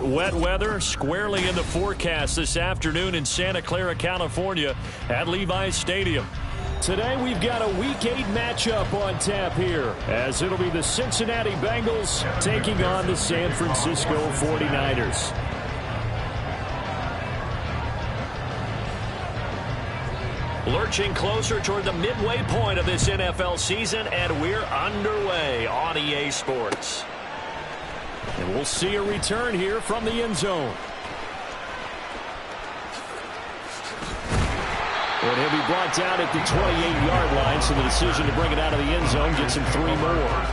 Wet weather squarely in the forecast this afternoon in Santa Clara, California at Levi's Stadium. Today we've got a Week 8 matchup on tap here, as it'll be the Cincinnati Bengals taking on the San Francisco 49ers. Lurching closer toward the midway point of this NFL season, and we're underway on EA Sports. And we'll see a return here from the end zone. And he'll be brought down at the 28-yard line, so the decision to bring it out of the end zone gets him 3 more.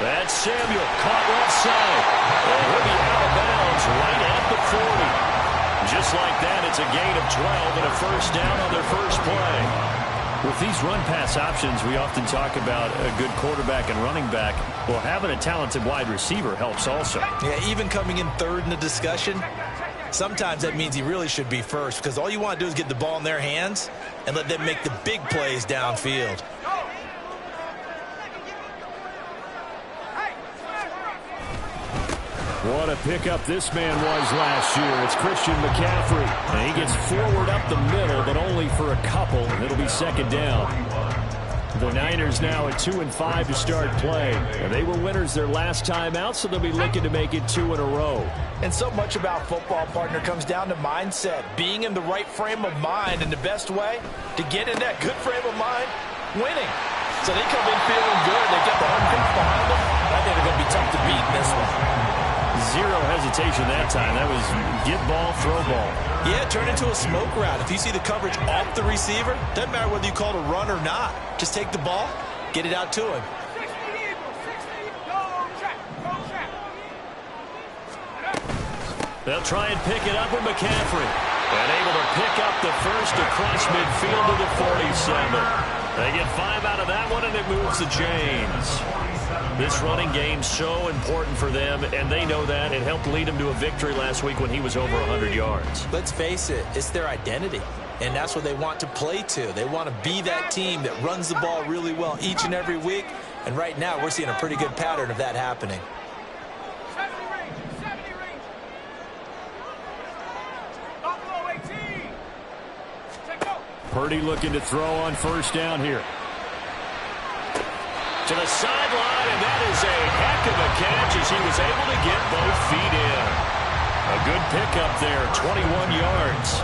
That's Samuel, caught left side. And he'll be out of bounds right at the 40. Just like that, it's a gain of 12 and a first down on their first play. With these run-pass options, we often talk about a good quarterback and running back. Well, having a talented wide receiver helps also. Yeah, even coming in third in the discussion, sometimes that means he really should be first, because all you want to do is get the ball in their hands and let them make the big plays downfield. What a pickup this man was last year. It's Christian McCaffrey. And he gets forward up the middle, but only for a couple. It'll be second down. The Niners now at 2-5 to start play. And they were winners their last time out, so they'll be looking to make it 2 in a row. And so much about football, partner, comes down to mindset. Being in the right frame of mind, and the best way to get in that good frame of mind, winning. So they come in feeling good. They get the home field behind them. I think they're going to be tough to beat in this one. Zero hesitation that time. That was get ball, throw ball. Yeah, turn into a smoke route. If you see the coverage off the receiver, doesn't matter whether you call it a run or not. Just take the ball, get it out to him. They'll try and pick it up with McCaffrey. And able to pick up the first across midfield to the 47. They get 5 out of that one, and it moves the chains. This running game's so important for them, and they know that. It helped lead them to a victory last week when he was over 100 yards. Let's face it, it's their identity, and that's what they want to play to. They want to be that team that runs the ball really well each and every week, and right now we're seeing a pretty good pattern of that happening. Purdy looking to throw on first down here. To the sideline, and that is a heck of a catch as he was able to get both feet in. A good pickup there, 21 yards.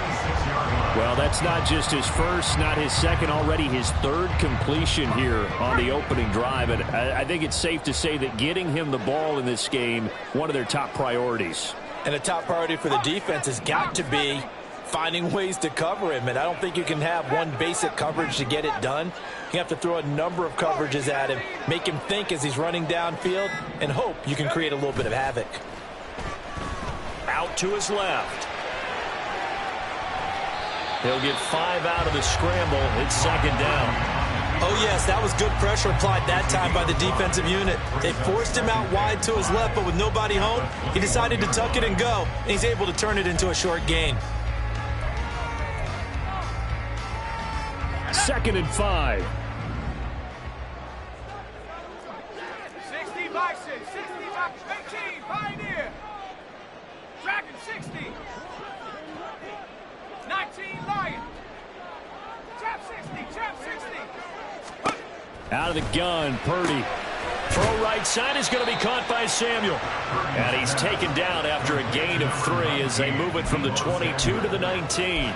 Well, that's not just his first, not his second, already his third completion here on the opening drive. And I think it's safe to say that getting him the ball in this game, one of their top priorities. And a top priority for the defense has got to be finding ways to cover him, and I don't think you can have one basic coverage to get it done. You have to throw a number of coverages at him, make him think as he's running downfield, and hope you can create a little bit of havoc. Out to his left. He'll get 5 out of the scramble. It's second down. Oh, yes, that was good pressure applied that time by the defensive unit. They forced him out wide to his left, but with nobody home, he decided to tuck it and go, and he's able to turn it into a short gain. 2nd and 5. 60 Bison, 60 Bison, 18, Pioneer. Dragon 60. 19 Lion. Trap 60, Trap 60. Out of the gun, Purdy. Throw right side is going to be caught by Samuel. And he's taken down after a gain of 3 as they move it from the 22 to the 19.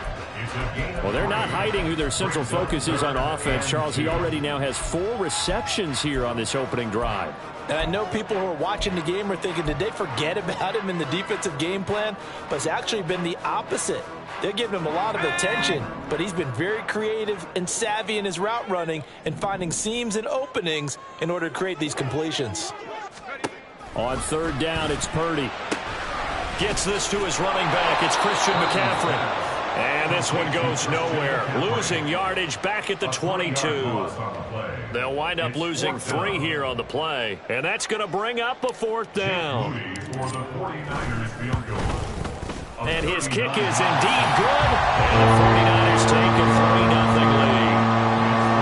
Well, they're not hiding who their central focus is on offense. Charles, he already now has 4 receptions here on this opening drive. And I know people who are watching the game are thinking, did they forget about him in the defensive game plan? But it's actually been the opposite. They're giving him a lot of attention, but he's been very creative and savvy in his route running and finding seams and openings in order to create these completions. On third down, it's Purdy. Gets this to his running back. It's Christian McCaffrey. And this one goes nowhere. Losing yardage back at the 22. They'll wind up losing 3 here on the play. And that's going to bring up a 4th down. And his kick is indeed good. And the 49ers take a 3-0 lead.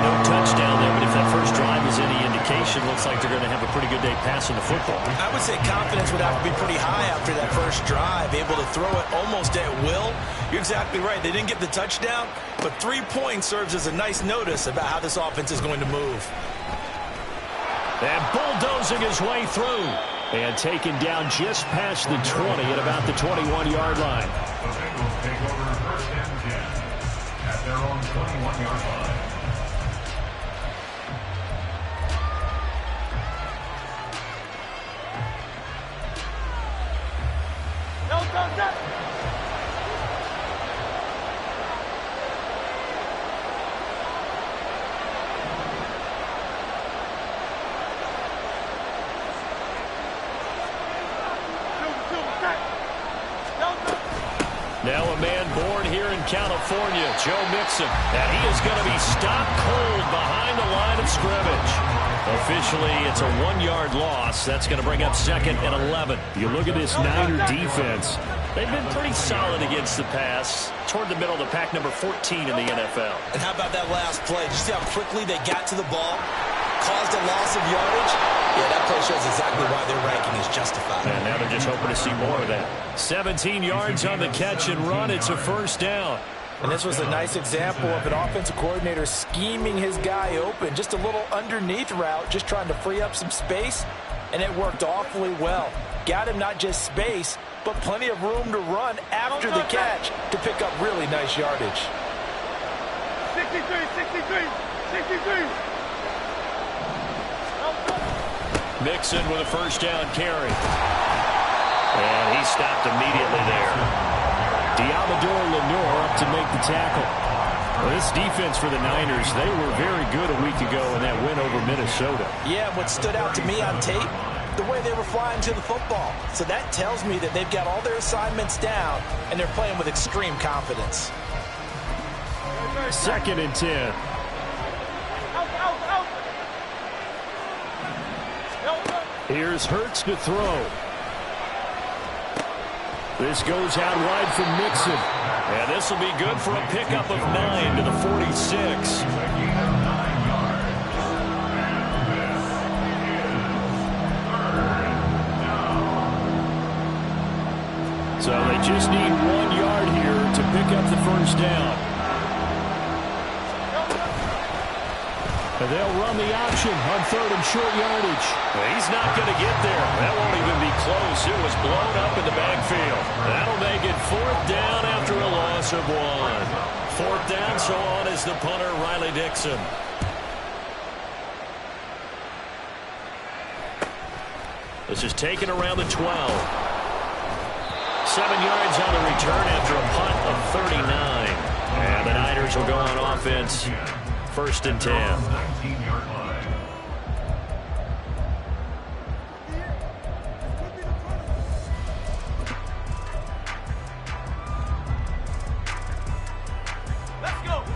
No touchdown there, but if that first drive is any indication, looks like they're going to have a pretty good day passing the football. I would say confidence would have to be pretty high after that first drive, able to throw it almost at will. You're exactly right. They didn't get the touchdown, but 3 points serves as a nice notice about how this offense is going to move. And bulldozing his way through. And taken down just past the 20 at about the 21-yard line. The Bengals take over 1st and 10 at their own 21-yard line. Now a man born here in California, Joe Mixon, and he is going to be stopped cold behind the line of scrimmage. Officially, it's a 1-yard loss. That's going to bring up 2nd and 11. You look at this Niner defense. They've been pretty solid against the pass. Toward the middle of the pack, number 14 in the NFL. And how about that last play? Did you see how quickly they got to the ball? Caused a loss of yardage? Yeah, that play shows exactly why their ranking is justified. And now they're just hoping to see more of that. 17 yards on the catch and run. It's a 1st down. And this was a nice example of an offensive coordinator scheming his guy open. Just a little underneath route, just trying to free up some space, and it worked awfully well. Got him not just space, but plenty of room to run after the catch to pick up really nice yardage. 63, 63, 63. Mixon with a 1st down carry. And he stopped immediately there. Diamador Lenore up to make the tackle. Well, this defense for the Niners, they were very good a week ago in that win over Minnesota. Yeah, what stood out to me on tape, the way they were flying to the football. So that tells me that they've got all their assignments down, and they're playing with extreme confidence. 2nd and 10. Here's Hurts to throw. This goes out wide from Mixon. And this will be good for a pickup of 9 to the 46. So they just need 1 yard here to pick up the 1st down. And they'll run the option on 3rd and short yardage. Well, he's not going to get there. That won't even be close. It was blown up in the backfield. That'll make it 4th down after a loss of 1. 4th down, so on is the punter, Riley Dixon. This is taken around the 12. 7 yards on the return after a punt of 39. And the Niners will go on offense. 1st and 10.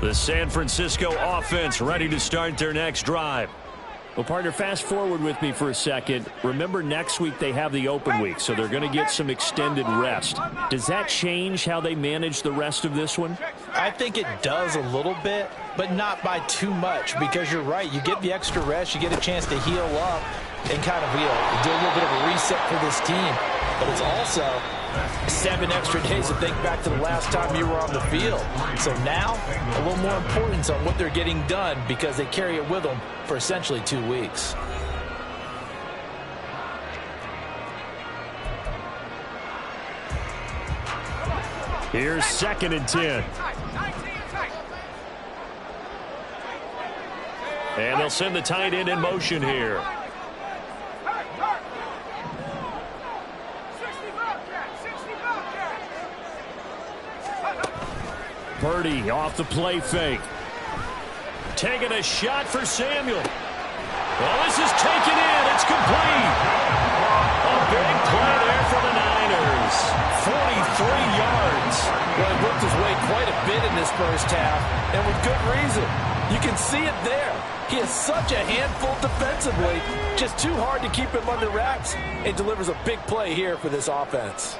The San Francisco offense ready to start their next drive. Well, partner, fast forward with me for a second. Remember, next week they have the open week, so they're going to get some extended rest. Does that change how they manage the rest of this one? I think it does a little bit, but not by too much, because you're right. You get the extra rest, you get a chance to heal up and kind of, do a little bit of a reset for this team. But it's also 7 extra days to think back to the last time you were on the field. So now, a little more importance on what they're getting done, because they carry it with them for essentially 2 weeks. Here's 2nd and 10. And they'll send the tight end in motion here. Purdy off the play fake. Taking a shot for Samuel. Well, this is taken in. It's complete. A big play there for the Niners. 43 yards. Well, he worked his way quite a bit in this first half, and with good reason. You can see it there. He is such a handful defensively. Just too hard to keep him under wraps. It delivers a big play here for this offense.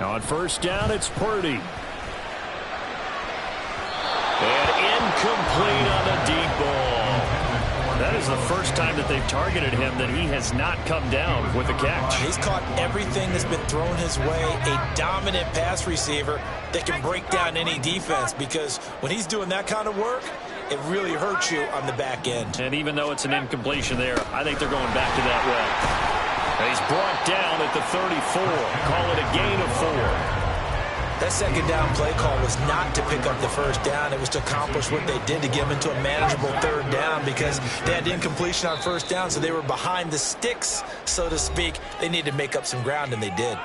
On first down, it's Purdy. And incomplete on the deep ball. That is the first time that they've targeted him that he has not come down with a catch. He's caught everything that's been thrown his way. A dominant pass receiver that can break down any defense, because when he's doing that kind of work, it really hurts you on the back end. And even though it's an incompletion there, I think they're going back to that way. And he's brought down at the 34. Call it a gain of 4. That second down play call was not to pick up the first down. It was to accomplish what they did, to get them into a manageable third down, because they had incompletion on first down, so they were behind the sticks, so to speak. They needed to make up some ground, and they did.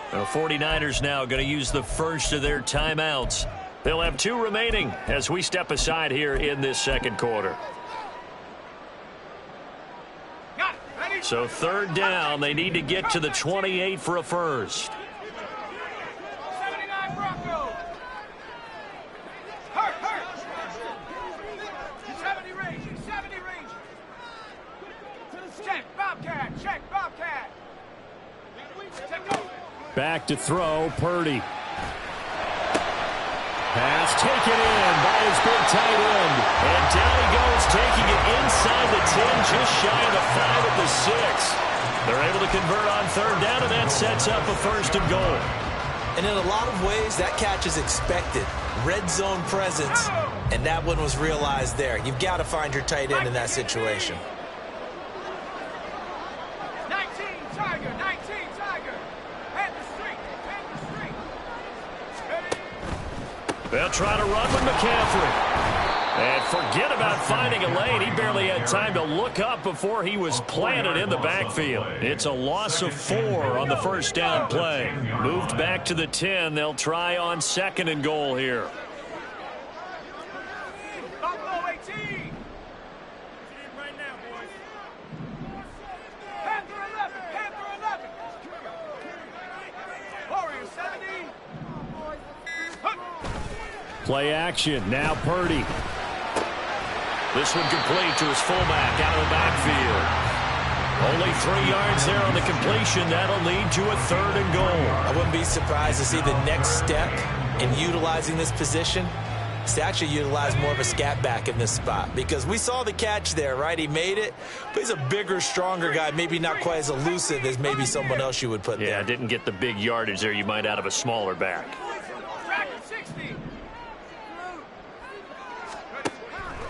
The 49ers now going to use the first of their timeouts. They'll have 2 remaining as we step aside here in this second quarter. So third down, they need to get to the 28 for a first. Back to throw, Purdy. Pass taken in by his big tight end. And down he goes, taking it inside the 10, just shy of the 5 at the 6. They're able to convert on third down, and that sets up a first and goal. And in a lot of ways, that catch is expected. Red zone presence, and that one was realized there. You've got to find your tight end in that situation. 19 Tiger. They'll try to run with McCaffrey. And forget about finding a lane. He barely had time to look up before he was planted in the backfield. It's a loss of 4 on the first down play. Moved back to the 10. They'll try on second and goal here. Buffalo 18. Right now, boys. Panther 11. Warriors 70. Play action. Now Purdy. This one complete to his fullback out of the backfield. Only 3 yards there on the completion. That'll lead to a third and goal. I wouldn't be surprised to see the next step in utilizing this position is to actually utilize more of a scat back in this spot, because we saw the catch there, right? He made it, but he's a bigger, stronger guy, maybe not quite as elusive as maybe someone else you would put there. Yeah, didn't get the big yardage there you might out of a smaller back.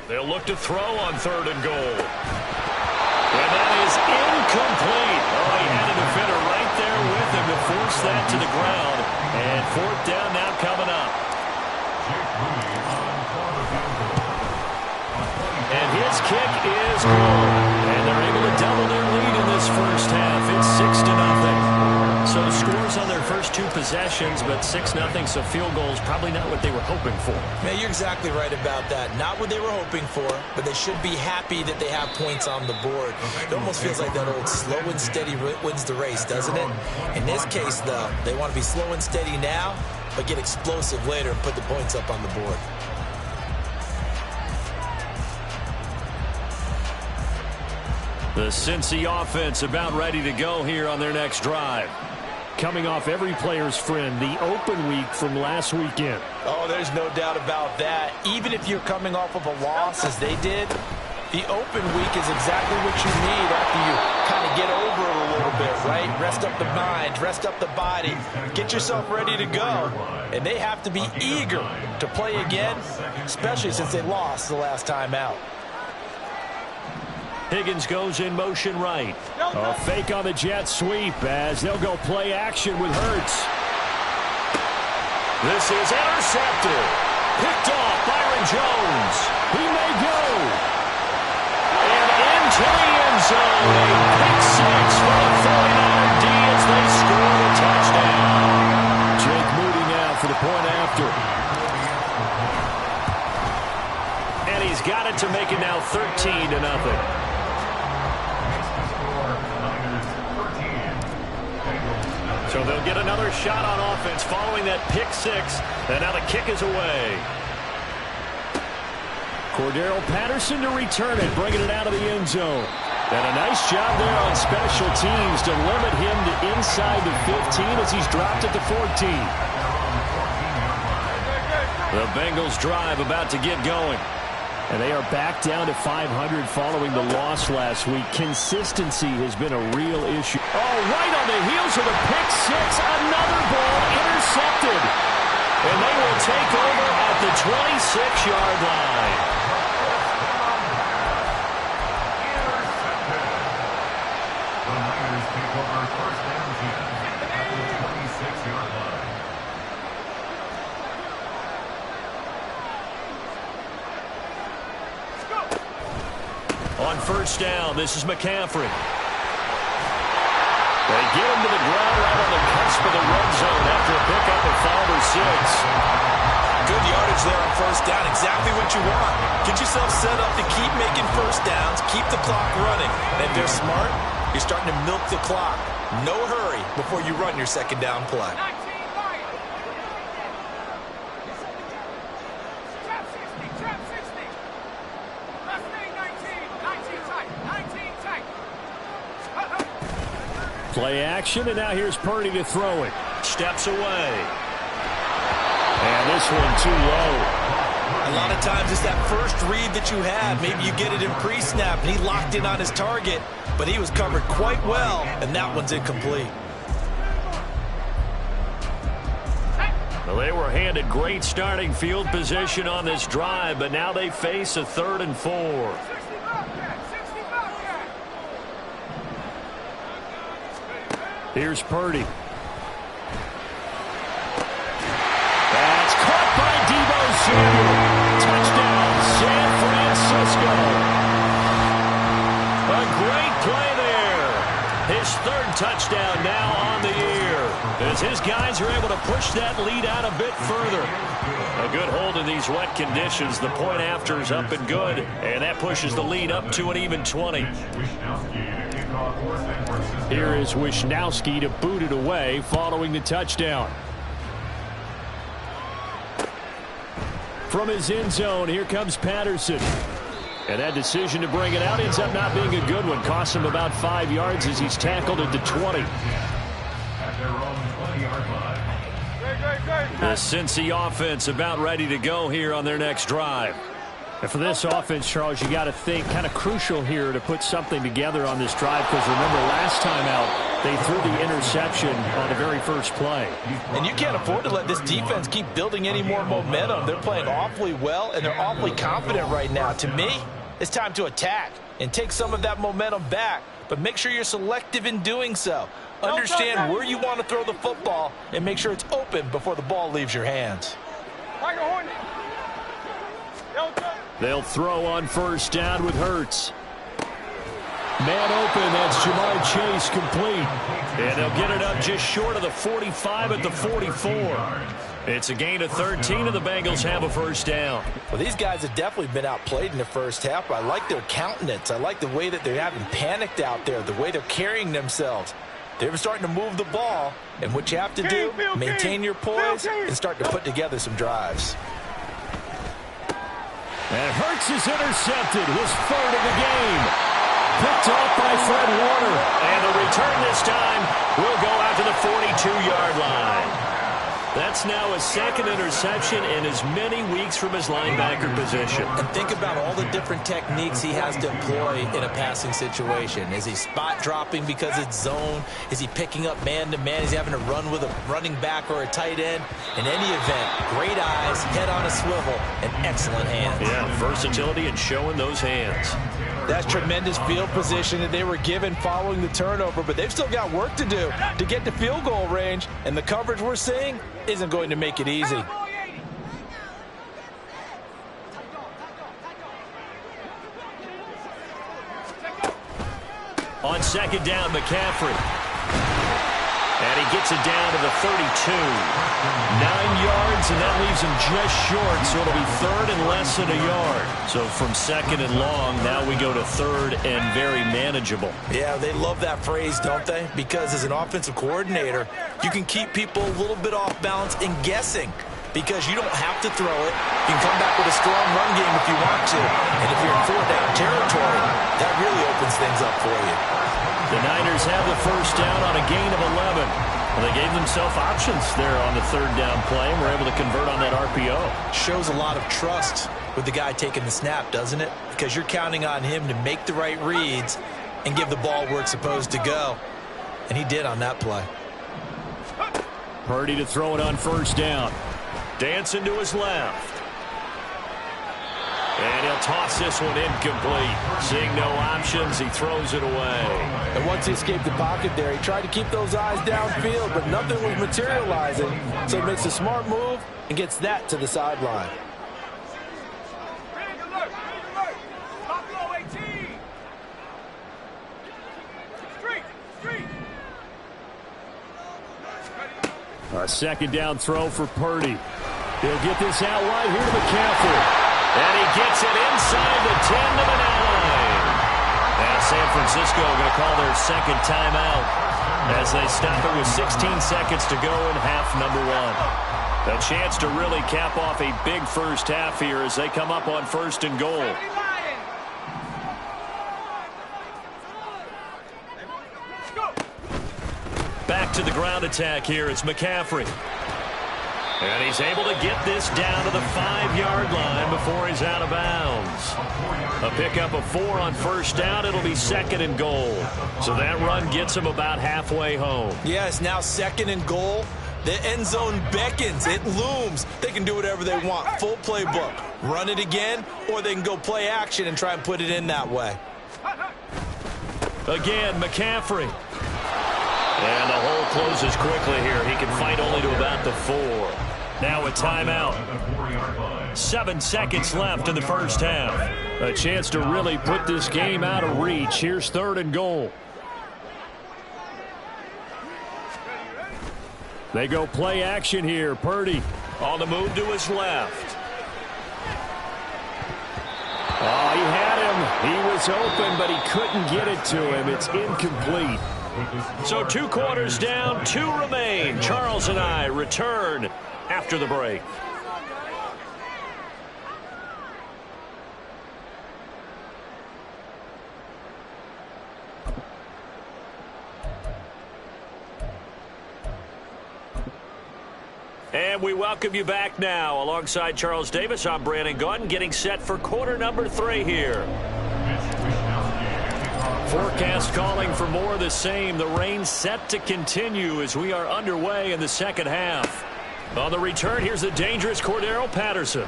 They'll look to throw on third and goal. And that is incomplete. Oh, he had a defender right there with him to force that to the ground. And fourth down now coming up. And his kick is good. And they're able to double their lead in this first half. It's 6-0. So scores on their first 2 possessions, but 6-0, so field goals probably not what they were hoping for. Man, you're exactly right about that. Not what they were hoping for, but they should be happy that they have points on the board. It almost feels like that old slow and steady wins the race, doesn't it? In this case, though, they want to be slow and steady now, but get explosive later and put the points up on the board. The Cincy offense about ready to go here on their next drive. Coming off every player's friend, the open week from last weekend. Oh, there's no doubt about that. Even if you're coming off of a loss, as they did, the open week is exactly what you need after you kind of get over it a little bit, right? Rest up the mind, rest up the body, get yourself ready to go. And they have to be eager to play again, especially since they lost the last time out. Higgins goes in motion right. A fake on the jet sweep as they'll go play action with Hurts. This is intercepted. Picked off Byron Jones. He may go. And into the end zone. A pick 6 for the 49er D as they score the touchdown. it to make it now 13-0. So they'll get another shot on offense following that pick six. And now the kick is away. Cordero Patterson to return it, bringing it out of the end zone. And a nice job there on special teams to limit him to inside the 15 as he's dropped at the 14. The Bengals drive about to get going. And they are back down to 500 following the loss last week. Consistency has been a real issue. Oh, right on the heels of the pick six. Another ball intercepted. And they will take over at the 26-yard line. The Niners take over first and 10 at the 26-yard line. On first down, this is McCaffrey. They get him to the ground right on the cusp of the red zone after a pickup of 5 or 6. Good yardage there on first down. Exactly what you want. Get yourself set up to keep making first downs, keep the clock running. And if they're smart, you're starting to milk the clock. No hurry before you run your second down play. 19 Lions. Trap 60, trap 60. Left lane 19, 19 tight, 19 tight. Play action, and now here's Purdy to throw it. Steps away. And this one too low. A lot of times it's that first read that you have. Maybe you get it in pre-snap, and he locked in on his target, but he was covered quite well, and that one's incomplete. Well, they were handed great starting field position on this drive, but now they face a 3rd and 4. 60 Bobcat, 60 Bobcat. Here's Purdy. That's caught by Deebo Samuel. Touchdown, San Francisco. A great play there. His 3rd touchdown now on the year, as his guys are able to push that lead out a bit further. A good hold in these wet conditions. The point after is up and good, and that pushes the lead up to an even 20. Here is Wisnowski to boot it away following the touchdown. From his end zone, here comes Patterson. And that decision to bring it out ends up not being a good one. Costs him about 5 yards as he's tackled at the 20. At their own 20-yard line. The Cincy offense about ready to go here on their next drive. And for this offense, Charles, you got to think kind of crucial here to put something together on this drive, because remember last time out they threw the interception on the very first play. And you can't afford to let this defense keep building any more momentum. They're playing awfully well, and they're awfully confident right now. To me, it's time to attack and take some of that momentum back, but make sure you're selective in doing so. Understand where you want to throw the football and make sure it's open before the ball leaves your hands. Tiger Hornet. They'll throw on first down with Hurts. Man open, that's Jamar Chase complete. And they'll get it up just short of the 45 at the 44. It's a gain of 13, and the Bengals have a first down. Well, these guys have definitely been outplayed in the first half. I like their countenance. I like the way that they haven't panicked out there, the way they're carrying themselves. They're starting to move the ball, and what you have to do, maintain your poise and start to put together some drives. And Hurts is intercepted, his 3rd of the game. Picked off by Fred Warner. And the return this time will go out to the 42-yard line. That's now a 2nd interception in as many weeks from his linebacker position. And think about all the different techniques he has to employ in a passing situation. Is he spot dropping because it's zone? Is he picking up man-to-man? Is he having to run with a running back or a tight end? In any event, great eyes, head on a swivel, and excellent hands. Yeah, versatility and showing those hands. That's tremendous field position that they were given following the turnover, but they've still got work to do to get to field goal range, and the coverage we're seeing isn't going to make it easy. On 2nd down, McCaffrey. And he gets it down to the 32. 9 yards distance, and that leaves him just short, so it'll be third and less than a yard. So from second and long, now we go to third and very manageable. Yeah, they love that phrase, don't they? Because as an offensive coordinator, you can keep people a little bit off balance and guessing because you don't have to throw it. You can come back with a strong run game if you want to. And if you're in four-down territory, that really opens things up for you. The Niners have the first down on a gain of 11. Well, they gave themselves options there on the third down play and were able to convert on that RPO. Shows a lot of trust with the guy taking the snap, doesn't it? Because you're counting on him to make the right reads and give the ball where it's supposed to go. And he did on that play. Purdy to throw it on first down. Dancing to his left. And he'll toss this one incomplete. Seeing no options, he throws it away. And once he escaped the pocket there, he tried to keep those eyes downfield, but nothing was materializing. So he makes a smart move and gets that to the sideline. A second down throw for Purdy. He'll get this out wide here to McCaffrey. And he gets it inside the 10 to the 9. Now San Francisco going to call their second timeout as they stop it with 16 seconds to go in half number one. A chance to really cap off a big first half here as they come up on first and goal. Back to the ground attack here. It's McCaffrey. And he's able to get this down to the 5-yard line before he's out of bounds. A pickup of 4 on first down. It'll be second and goal. So that run gets him about halfway home. Yeah, it's now second and goal. The end zone beckons. It looms. They can do whatever they want. Full playbook. Run it again, or they can go play action and try and put it in that way. Again, McCaffrey. And the hole closes quickly here. He can fight only to about the 4. Now a timeout. 7 seconds left in the first half. A chance to really put this game out of reach. Here's third and goal. They go play action here. Purdy on the move to his left. Oh, he had him. He was open, but he couldn't get it to him. It's incomplete. So 2 quarters down, 2 remain. Charles and I return after the break. And we welcome you back now. Alongside Charles Davis, I'm Brandon Gaudin, getting set for quarter number 3 here. Forecast calling for more of the same. The rain set to continue as we are underway in the second half. On the return, here's the dangerous Cordero Patterson.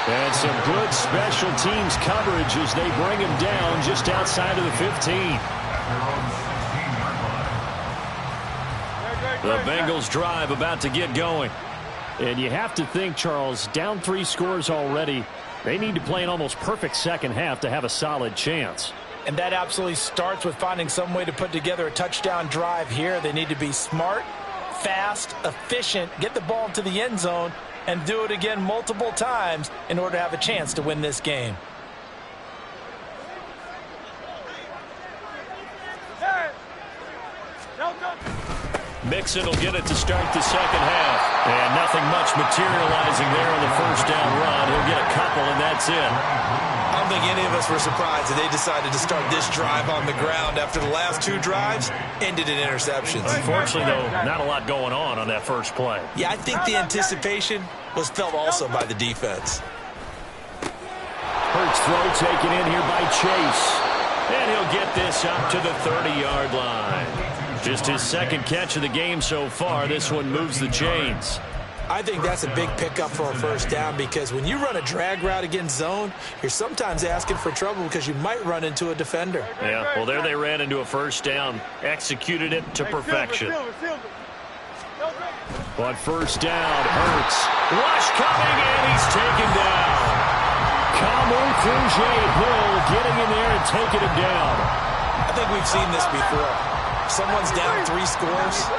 And some good special teams coverage as they bring him down just outside of the 15. The Bengals drive about to get going. And you have to think, Charles, down 3 scores already. They need to play an almost perfect second half to have a solid chance. And that absolutely starts with finding some way to put together a touchdown drive here. They need to be smart, fast, efficient, get the ball to the end zone, and do it again multiple times in order to have a chance to win this game. Mixon will get it to start the second half. And nothing much materializing there on the first down run. He'll get a couple, and that's it. I don't think any of us were surprised that they decided to start this drive on the ground after the last 2 drives ended in interceptions. Unfortunately, though, not a lot going on that first play. Yeah, I think the anticipation was felt also by the defense. Hurts throw taken in here by Chase. And he'll get this up to the 30-yard line. Just his second catch of the game so far. This one moves the chains. I think that's a big pickup for a first down because when you run a drag route against zone, you're sometimes asking for trouble because you might run into a defender. Yeah, well, there they ran into a first down. Executed it to perfection. But first down, Hurts. Rush coming, and he's taken down. Hill getting in there and taking him down. I think we've seen this before. Someone's down 3 scores.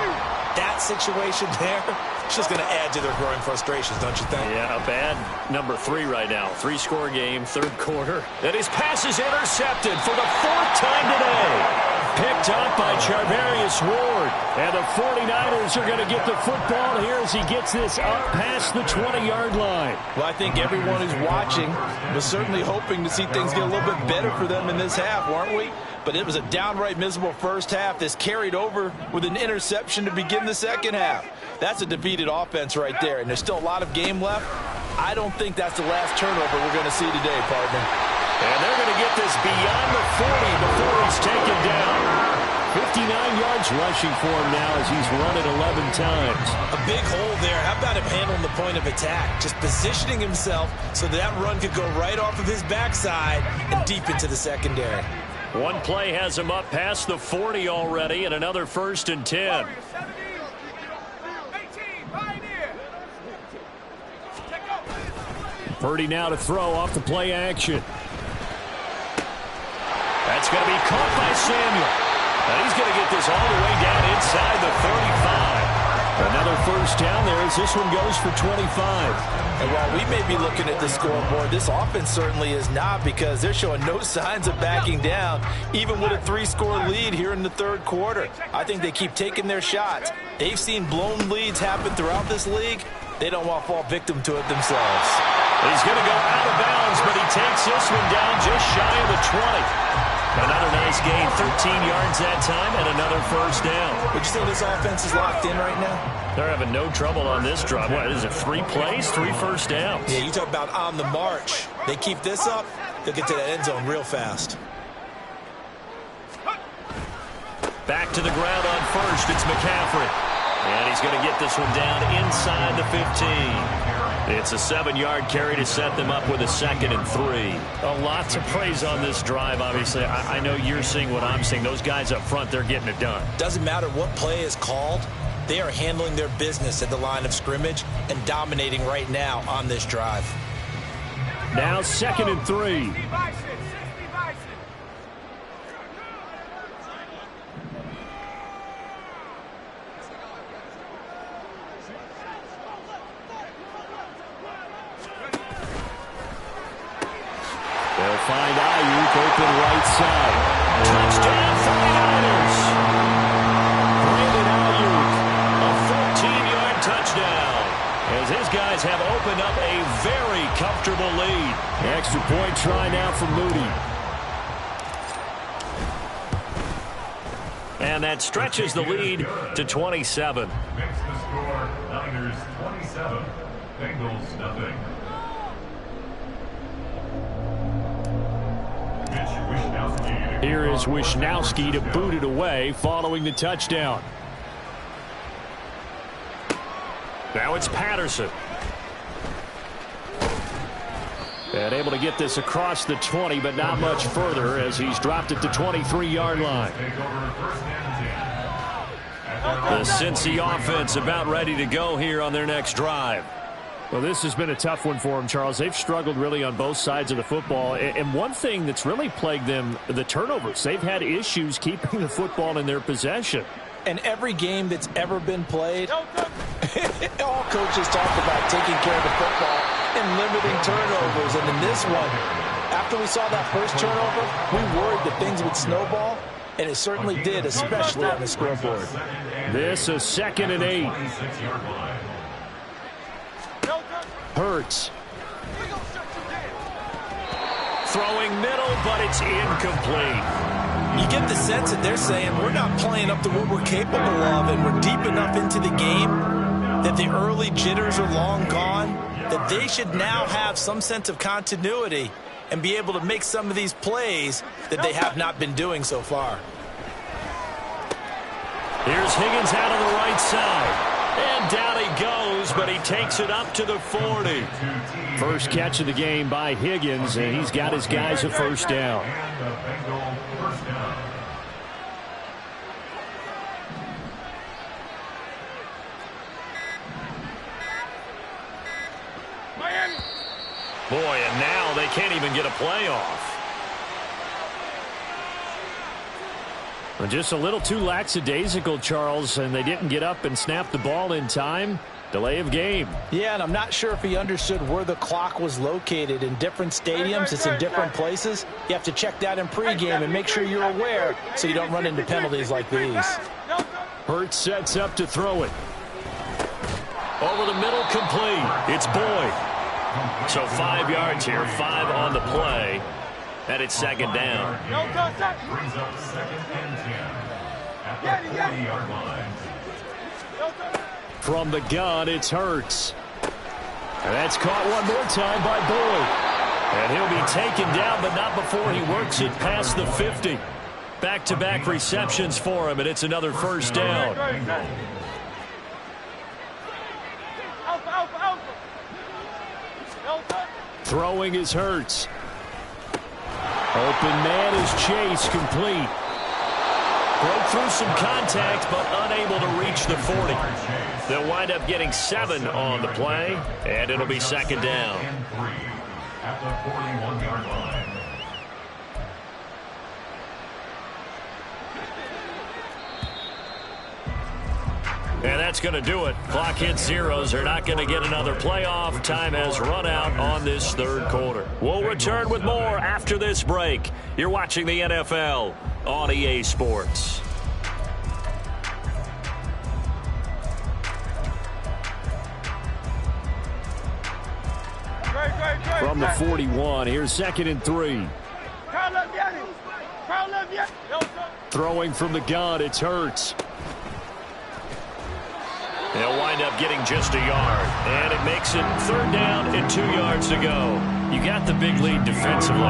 that situation there, it's just going to add to their growing frustrations, don't you think? Yeah, a bad number 3 right now. 3-score game, third quarter. And his pass is intercepted for the 4th time today. Picked up by Charvarius Ward. And the 49ers are going to get the football here as he gets this up past the 20-yard line. Well, I think everyone who's watching was certainly hoping to see things get a little bit better for them in this half, weren't we? But it was a downright miserable first half. This carried over with an interception to begin the second half. That's a defeated offense right there, and there's still a lot of game left. I don't think that's the last turnover we're going to see today, partner. And they're going to get this beyond the 40 before he's taken down. 59 yards rushing for him now as he's run it 11 times. A big hole there. How about him handling the point of attack? Just positioning himself so that run could go right off of his backside and deep into the secondary. One play has him up past the 40 already, and another 1st and 10. 30 now to throw off the play action. That's going to be caught by Samuel. And he's going to get this all the way down inside the 35. Another 1st down there as this one goes for 25. And while we may be looking at the scoreboard, this offense certainly is not, because they're showing no signs of backing down, even with a 3-score lead here in the third quarter. I think they keep taking their shots. They've seen blown leads happen throughout this league. They don't want to fall victim to it themselves. He's going to go out of bounds, but he takes this one down just shy of the 20. Another nice gain, 13 yards that time, and another 1st down. Would you say this offense is locked in right now? They're having no trouble on this drive. What is it, 3 plays, 3 first downs? Yeah, you talk about on the march. They keep this up, they'll get to that end zone real fast. Back to the ground on 1st, it's McCaffrey. And he's going to get this one down inside the 15. It's a 7-yard carry to set them up with a 2nd and 3. A lot to praise on this drive, obviously. I know you're seeing what I'm seeing. Those guys up front, they're getting it done. Doesn't matter what play is called. They are handling their business at the line of scrimmage and dominating right now on this drive. Now 2nd and 3. They'll find Ayuk open right side. Touchdown 49ers. Brandon Ayuk, a 14-yard touchdown. As his guys have opened up a very comfortable lead. Extra point try now for Moody. And that stretches the lead to 27. Makes the score Niners 27, Bengals nothing. Here is Wishnowsky to boot it away following the touchdown. Now it's Patterson. And able to get this across the 20, but not much further as he's dropped it to 23-yard line. The Cincy offense about ready to go here on their next drive. Well, this has been a tough one for them, Charles. They've struggled really on both sides of the football. And one thing that's really plagued them, the turnovers. They've had issues keeping the football in their possession. And every game that's ever been played, all coaches talk about taking care of the football and limiting turnovers. And in this one, after we saw that first turnover, we worried that things would snowball. And it certainly did, especially on the scoreboard. This is 2nd and 8. Hurts. Throwing middle, but it's incomplete. You get the sense that they're saying we're not playing up to what we're capable of, and we're deep enough into the game that the early jitters are long gone, that they should now have some sense of continuity and be able to make some of these plays that they have not been doing so far. Here's Higgins out on the right side. And down he goes, but he takes it up to the 40. First catch of the game by Higgins, and he's got his guys a 1st down. Boy, and now they can't even get a play off. Well, just a little too lackadaisical, Charles, and they didn't get up and snap the ball in time. Delay of game. Yeah, and I'm not sure if he understood where the clock was located. In different stadiums, it's in different places. You have to check that in pregame and make sure you're aware so you don't run into penalties like these. Hurts sets up to throw it. Over the middle, complete. It's Boyd. So 5 yards here, 5 on the play. And it's second down. Brings up second and 10 at the 40-yard line. From the gun, it's Hurts. And that's caught one more time by Boyd. And he'll be taken down, but not before he works it past the 50. Back-to-back receptions for him, and it's another first down. Throwing is Hurts. Open man is Chase, complete. Broke through some contact, but unable to reach the 40. They'll wind up getting 7 on the play, and it'll be second down. And 3 at the 41-yard line. And that's going to do it. Clock hits zeros. They're not going to get another playoff. Time has run out on this third quarter. We'll return with more after this break. You're watching the NFL on EA Sports. From the 41, here's second and 3. Throwing from the gun, it's Hurts. They'll wind up getting just a yard, and it makes it third down and 2 yards to go. You got the big lead defensively.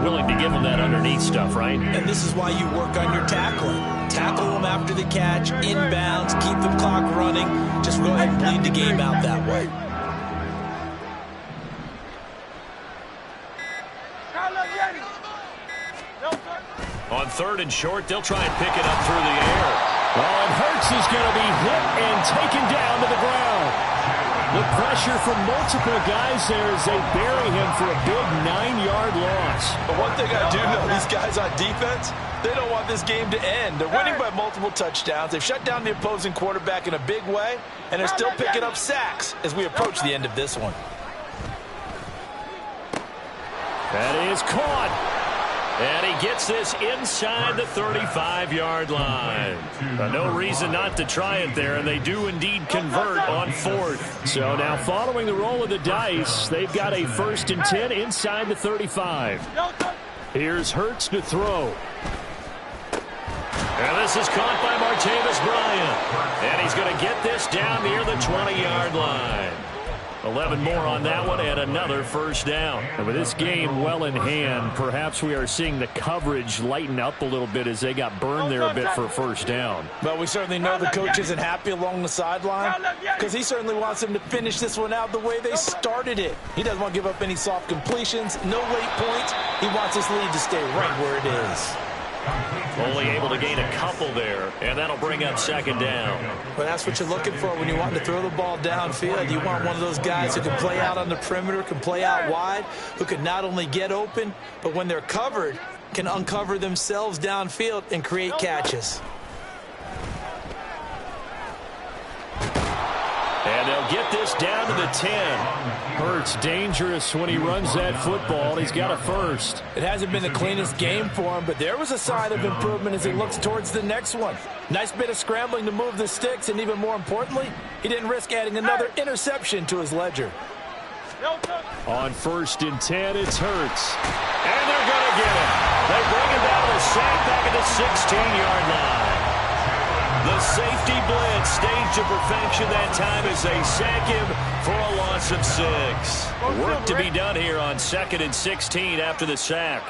Willing to give them that underneath stuff, right? And this is why you work on your tackling. Tackle them after the catch, inbounds, keep the clock running. Just go ahead and bleed the game out that way. On third and short, they'll try and pick it up through the air. Oh, and Hurts is going to be hit and taken down to the ground. The pressure from multiple guys there as they bury him for a big 9-yard loss. But one thing I do know, these guys on defense, they don't want this game to end. They're winning by multiple touchdowns. They've shut down the opposing quarterback in a big way, and they're still picking up sacks as we approach the end of this one. That is caught. And he gets this inside the 35-yard line. No reason not to try it there, and they do indeed convert on fourth. So now following the roll of the dice, they've got a 1st and 10 inside the 35. Here's Hurts to throw. And this is caught by Martavis Bryant. And he's going to get this down near the 20-yard line. 11 more on that one and another first down. And with this game well in hand, perhaps we are seeing the coverage lighten up a little bit as they got burned there a bit for a first down. But we certainly know the coach isn't happy along the sideline because he certainly wants them to finish this one out the way they started it. He doesn't want to give up any soft completions, no late points. He wants this lead to stay right where it is. Only able to gain a couple there, and that'll bring up second down. But that's what you're looking for when you want to throw the ball downfield. You want one of those guys who can play out on the perimeter, can play out wide, who can not only get open, but when they're covered, can uncover themselves downfield and create catches. And they'll get this down to the 10. Hurts dangerous when he runs that football. He's got a first. It hasn't been the cleanest game for him, but there was a sign of improvement as he looks towards the next one. Nice bit of scrambling to move the sticks, and even more importantly, he didn't risk adding another interception to his ledger. On 1st and 10, it's Hurts. And they're going to get him. They bring him down to the sack back at the 16-yard line. The safety blitz staged to perfection that time as they sack him for a loss of 6. Work to be done here on 2nd and 16 after the sack.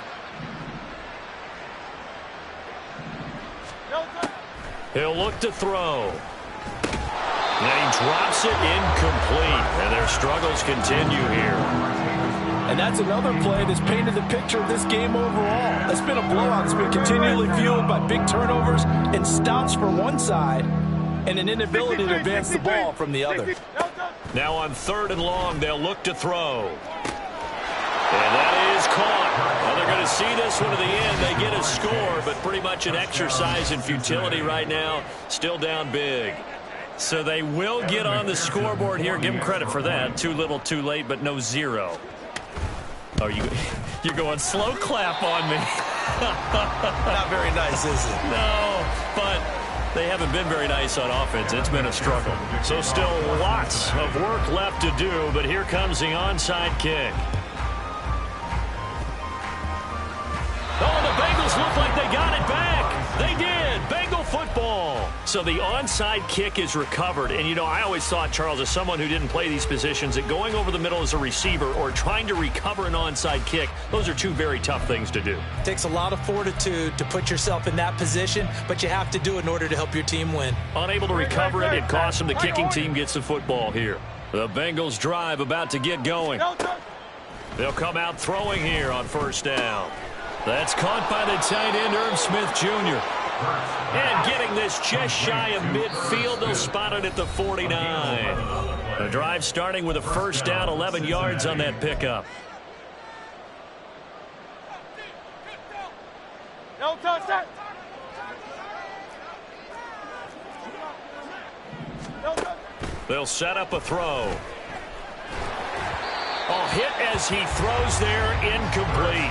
He'll look to throw. And he drops it incomplete. And their struggles continue here. And that's another play that's painted the picture of this game overall. It's been a blowout. It's been continually fueled by big turnovers and stops for one side and an inability to advance the ball from the other. Now on 3rd and long, they'll look to throw. And that is caught. Well, they're going to see this one to the end. They get a score, but pretty much an exercise in futility right now. Still down big. So they will get on the scoreboard here. Give them credit for that. Too little, too late, but no zero. Oh, you're going slow clap on me. Not very nice, is it? No, but they haven't been very nice on offense. It's been a struggle. So still lots of work left to do, but here comes the onside kick. Oh, the Bengals look like they got it back. They did. Bengal football. So the onside kick is recovered. And, you know, I always thought, Charles, as someone who didn't play these positions, that going over the middle as a receiver or trying to recover an onside kick, those are two very tough things to do. It takes a lot of fortitude to put yourself in that position, but you have to do it in order to help your team win. Unable to recover it, it costs them. The kicking team gets the football here. The Bengals drive about to get going. They'll come out throwing here on first down. That's caught by the tight end, Irv Smith Jr. And getting this just shy of midfield, they'll spot it at the 49. The drive starting with a first down, 11 yards on that pickup. No touch that. They'll set up a throw. Oh, hit as he throws there, incomplete.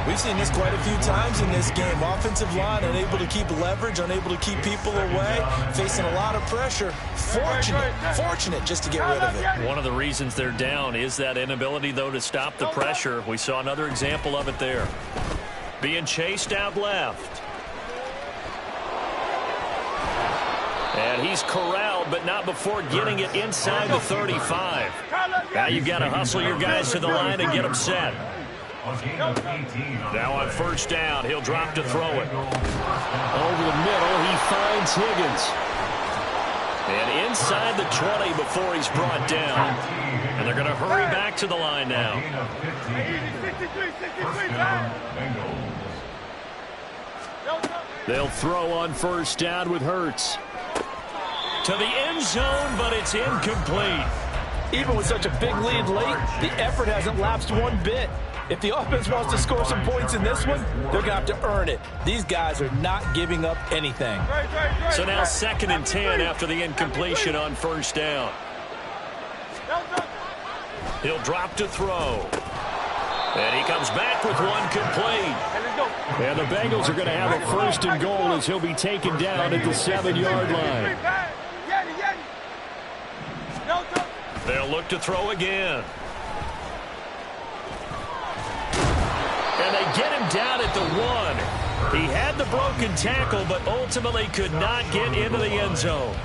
We've seen this quite a few times in this game. Offensive line unable to keep leverage, unable to keep people away, facing a lot of pressure. Fortunate just to get rid of it. One of the reasons they're down is that inability, though, to stop the pressure. We saw another example of it there. Being chased out left. And he's corralled, but not before getting it inside the 35. Now you've got to hustle your guys to the line and get them set. Now on first down, he'll drop to throw it. Over the middle, he finds Higgins. And inside the 20 before he's brought down. And they're going to hurry back to the line now. They'll throw on first down with Hurts. To the end zone, but it's incomplete. Even with such a big lead late, the effort hasn't lapsed one bit. If the offense wants to score some points in this one, they're going to have to earn it. These guys are not giving up anything. So now 2nd and 10 after the incompletion on first down. He'll drop to throw. And he comes back with one complete. And the Bengals are going to have a 1st and goal as he'll be taken down at the 7-yard line. They'll look to throw again. And they get him down at the 1. He had the broken tackle, but ultimately could not get into the end zone.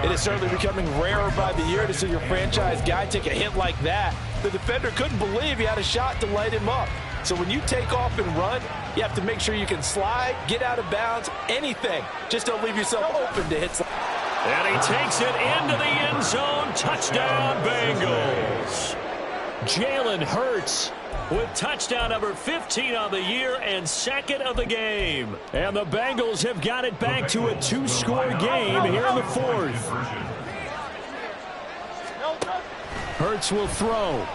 It is certainly becoming rarer by the year to see your franchise guy take a hit like that. The defender couldn't believe he had a shot to light him up. So when you take off and run, you have to make sure you can slide, get out of bounds, anything. Just don't leave yourself open to hits. And he takes it into the end zone. Touchdown, Bengals. Jalen Hurts with touchdown number 15 on the year and 2nd of the game. And the Bengals have got it back to a 2-score game here in the 4th. Hurts will throw.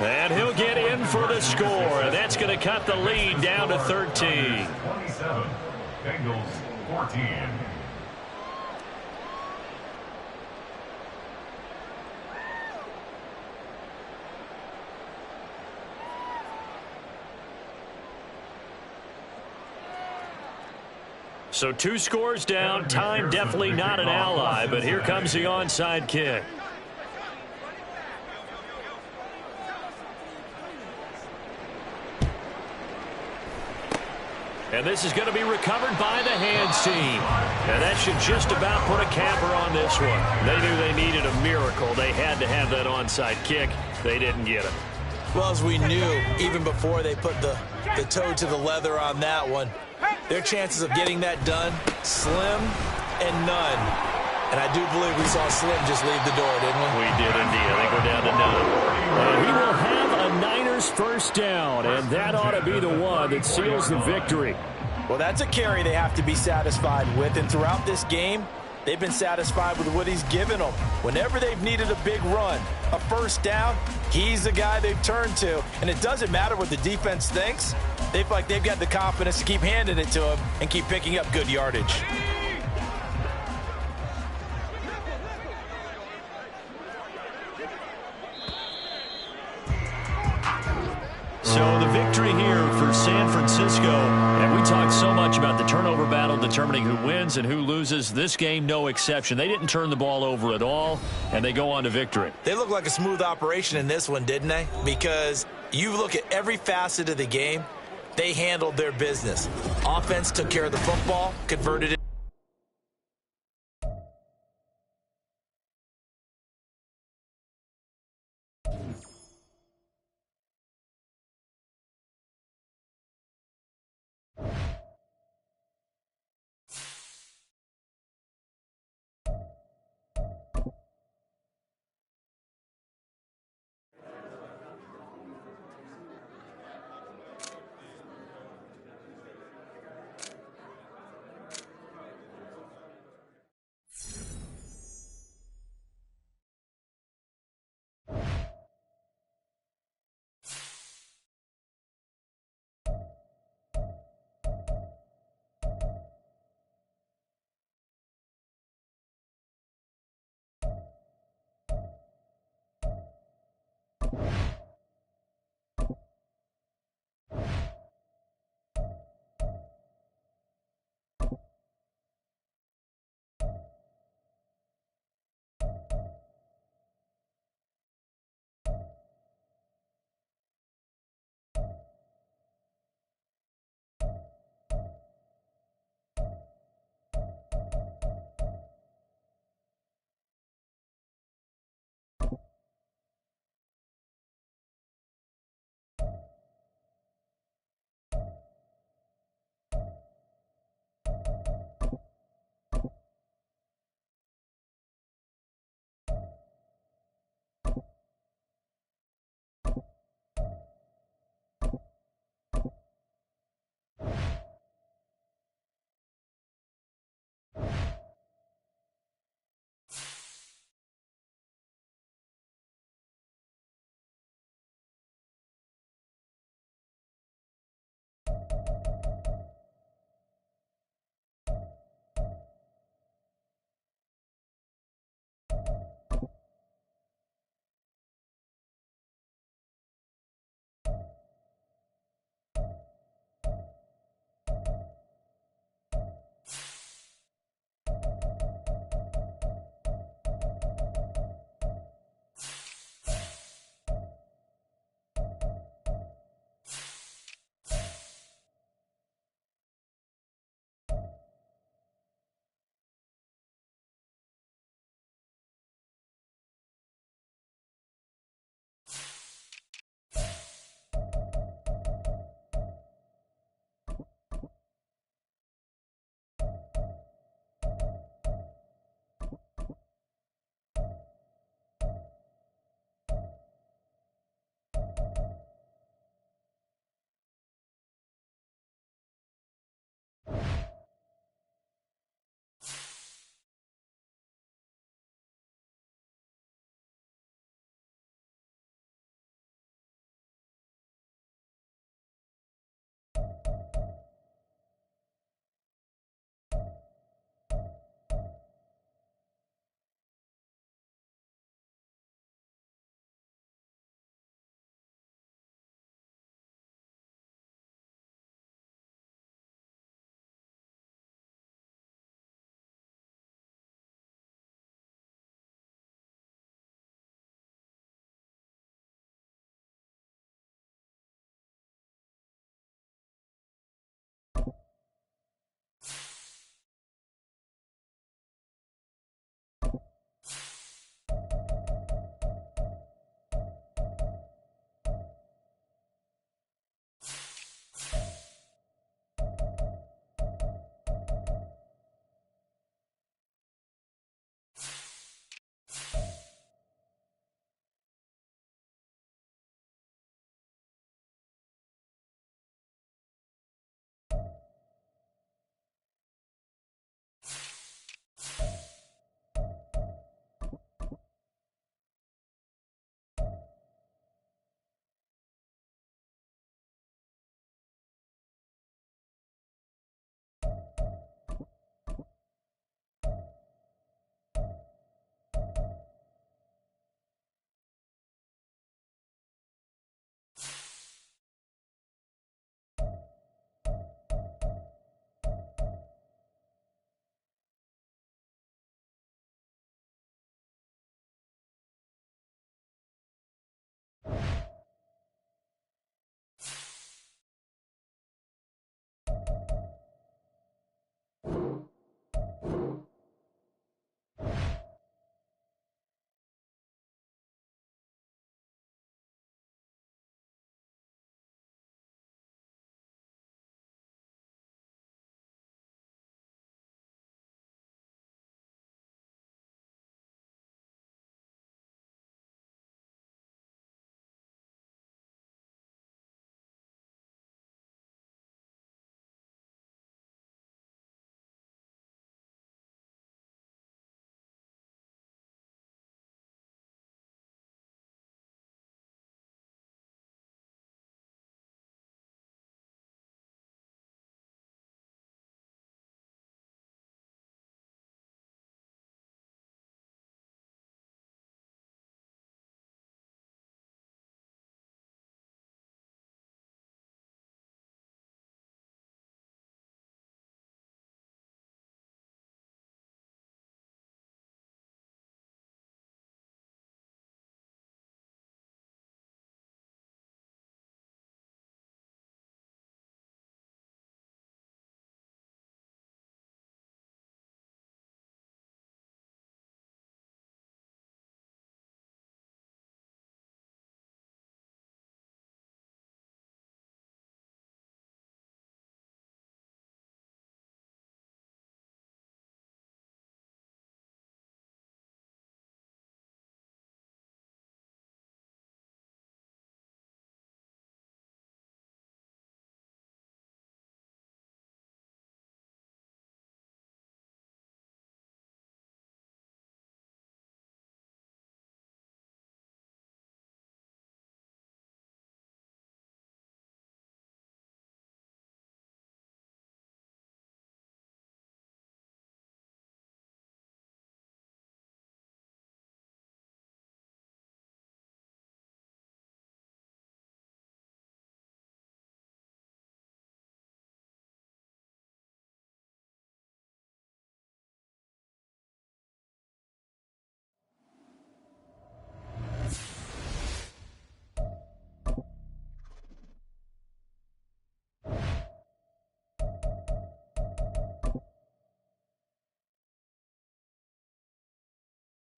And he'll get in for the score. And that's going to cut the lead down to 13. 27, Bengals 14. So 2 scores down. Time definitely not an ally, but here comes the onside kick. And this is going to be recovered by the hands team. And that should just about put a capper on this one. They knew they needed a miracle. They had to have that onside kick. They didn't get it. Well, as we knew, even before they put the toe to the leather on that one, their chances of getting that done, slim and none. And I do believe we saw Slim just leave the door, didn't we? We did indeed. I think we're down to none. And he will have a Niners first down, and that ought to be the one that seals the victory. Well, that's a carry they have to be satisfied with. And throughout this game, They've been satisfied with what he's given them. Whenever they've needed a big run, a first down, he's the guy they've turned to. And it doesn't matter what the defense thinks. They feel like they've got the confidence to keep handing it to him and keep picking up good yardage. So the victory here for San Francisco, and we talked so much about the turnover battle determining who wins and who loses. This game, no exception. They didn't turn the ball over at all, and they go on to victory. They look like a smooth operation in this one, didn't they? Because you look at every facet of the game, they handled their business. Offense took care of the football, converted it.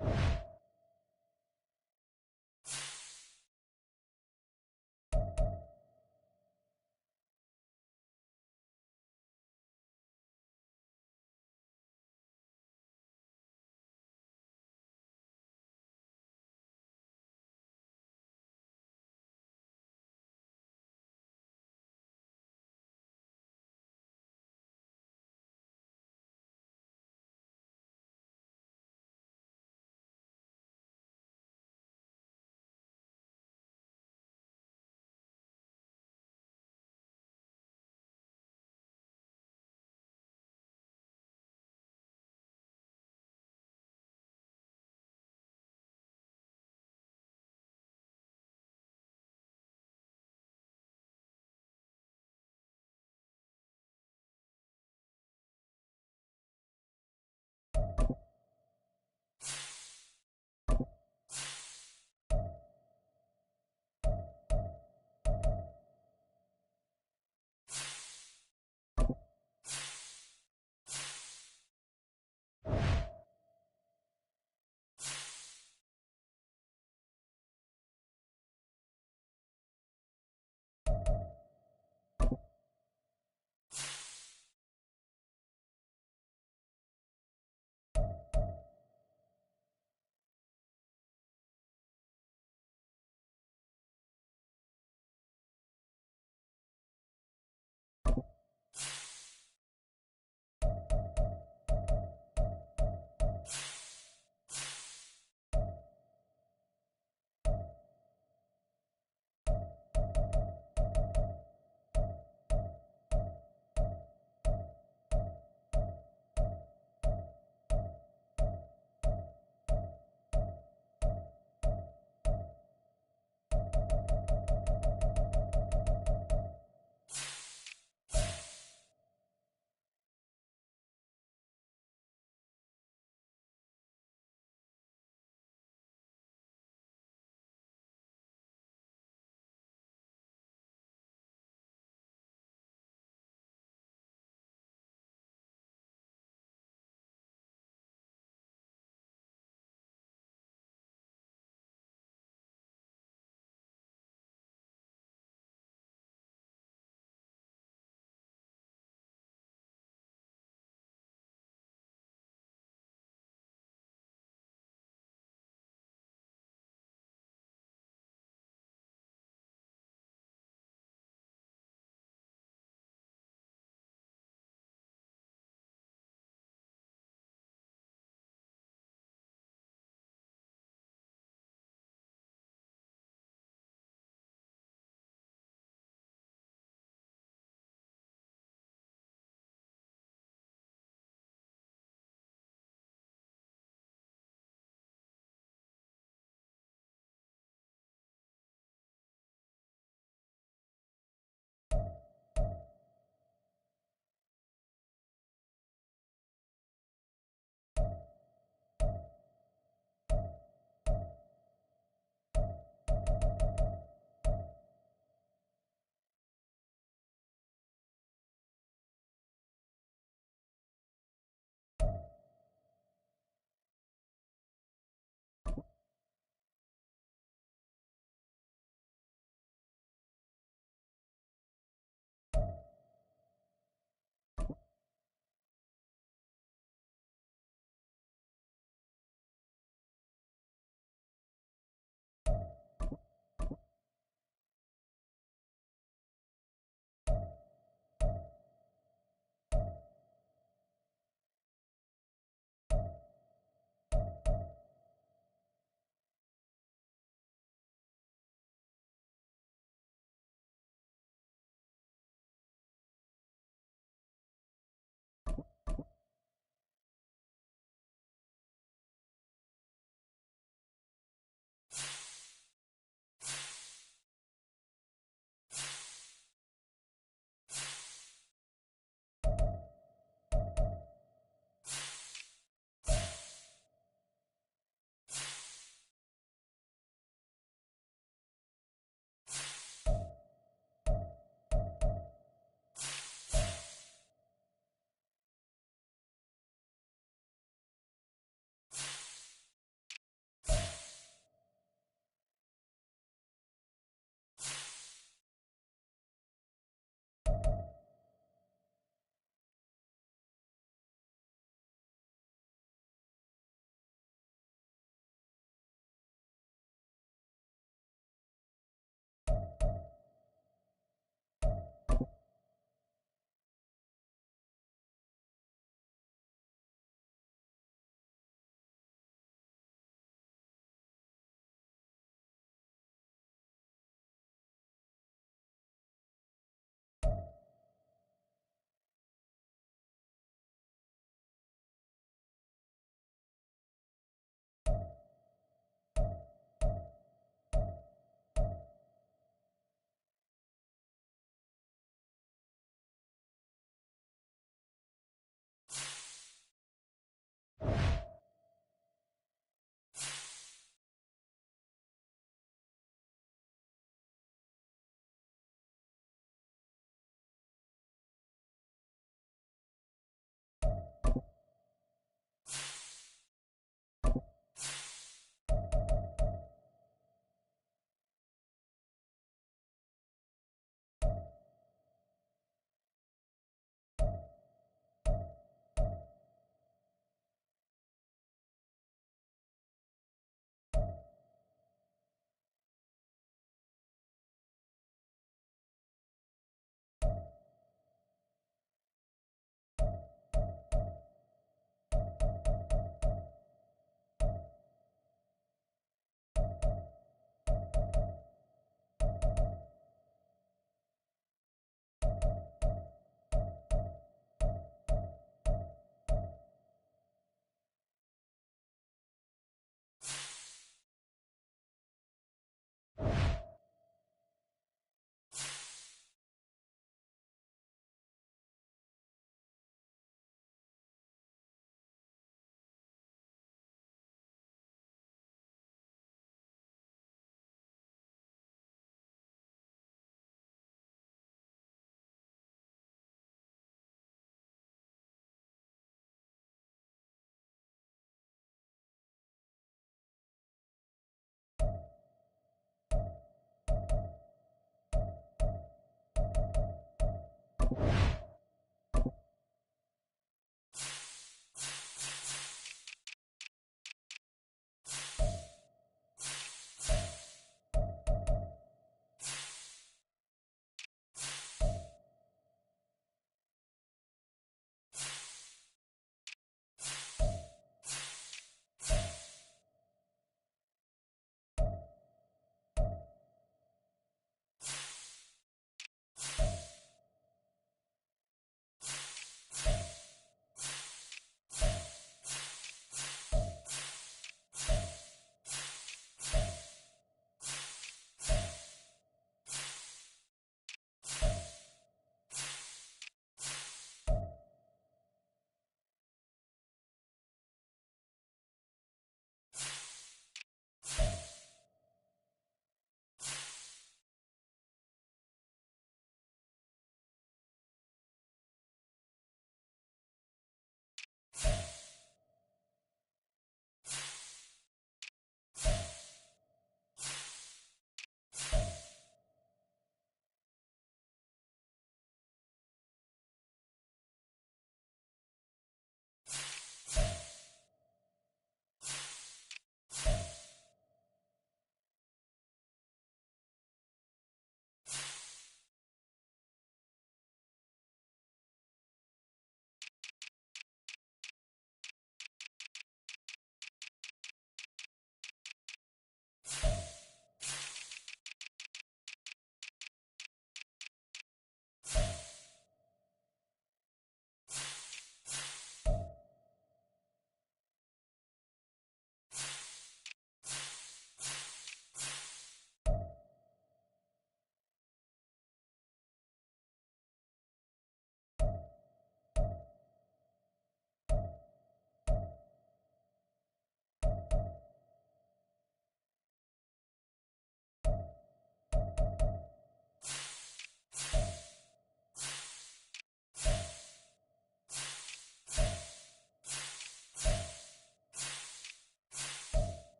10.